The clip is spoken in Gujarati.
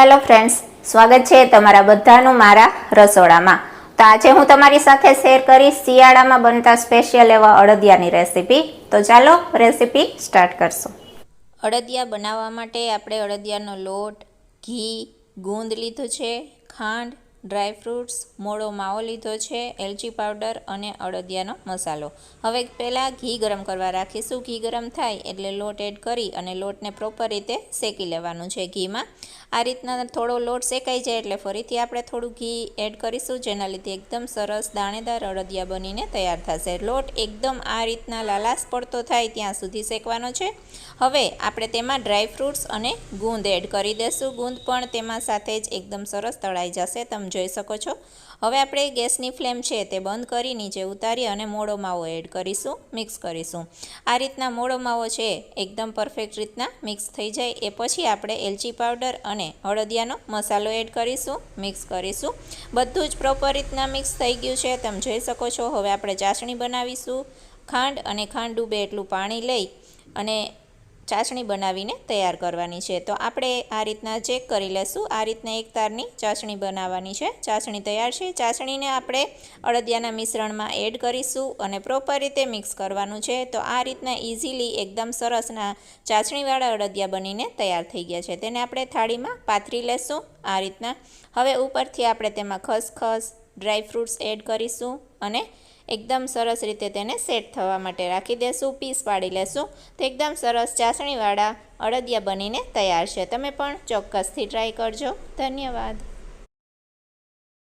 હેલો ફ્રેન્ડ્સ, સ્વાગત છે તમારા બધાનું મારા રસોડામાં। તો આજે હું તમારી સાથે શેર કરીશ શિયાળામાં બનતા સ્પેશિયલ એવા અડદિયાની રેસીપી। તો ચાલો રેસીપી સ્ટાર્ટ કરશું। અડદિયા બનાવવા માટે આપણે અડદિયાનો લોટ, ઘી, ગુંદ લીધું છે, ખાંડ, ડ્રાય ફ્રૂટ્સ, મોળો માવો લીધો છે, એલચી પાવડર અને અડદિયાનો મસાલો। હવે પહેલાં ઘી ગરમ કરવા રાખીશું। ઘી ગરમ થાય એટલે લોટ એડ કરી અને લોટને પ્રોપર રીતે શેકી લેવાનું છે ઘીમાં। આ રીતના થોડો લોટ શેકાઈ જાય એટલે ફરીથી આપણે થોડું ઘી એડ કરીશું, જેના લીધે એકદમ સરસ દાણેદાર અડદિયા બનીને તૈયાર થશે। લોટ એકદમ આ રીતના લાલાશ પડતો થાય ત્યાં સુધી શેકવાનો છે। હવે આપણે તેમાં ડ્રાય ફ્રૂટ્સ અને ગુંદ એડ કરી દઈશું। ગુંદ પણ તેમાં સાથે જ એકદમ સરસ તળાઈ જશે, તમે જોઈ શકો છો। હવે આપણે ગેસની ફ્લેમ છે તે બંધ કરી નીચે ઉતારી અને મોળો માવો એડ કરીશું, મિક્સ કરીશું। આ રીતના મોળો માવો છે એકદમ પરફેક્ટ રીતના મિક્સ થઈ જાય એ પછી આપણે એલચી પાવડર અને અડદિયાનો મસાલો એડ કરીશું, મિક્સ કરીશું। બધું જ પ્રોપર રીતના મિક્સ થઈ ગયું છે, તમે જોઈ શકો છો। હવે આપણે ચાસણી બનાવીશું। ખાંડ અને ખાંડ ડૂબે એટલું પાણી લઈ અને ચાસણી બનાવીને તૈયાર કરવાની છે। તો આપણે આ રીતના ચેક કરી લેશું। આ રીતના એક તારની ચાસણી બનાવવાની છે। ચાસણી તૈયાર છે। ચાસણીને આપણે અડદિયાના મિશ્રણમાં એડ કરીશું અને પ્રોપર રીતે મિક્સ કરવાનું છે। તો આ રીતના ઇઝીલી એકદમ સરસના ચાસણીવાળા અડદિયા બનીને તૈયાર થઈ ગયા છે। તેને આપણે થાળીમાં પાથરી લેશું આ રીતના। હવે ઉપરથી આપણે તેમાં ખસખસ, ડ્રાય ફ્રૂટ્સ એડ કરીશું અને એકદમ સરસ રીતે તેને સેટ થવા માટે રાખી દેશું, પીસ પાડી લેશું। તો એકદમ સરસ ચાસણીવાળા અડદિયા બનીને તૈયાર છે। તમે પણ ચોક્કસથી ટ્રાય કરજો। ધન્યવાદ।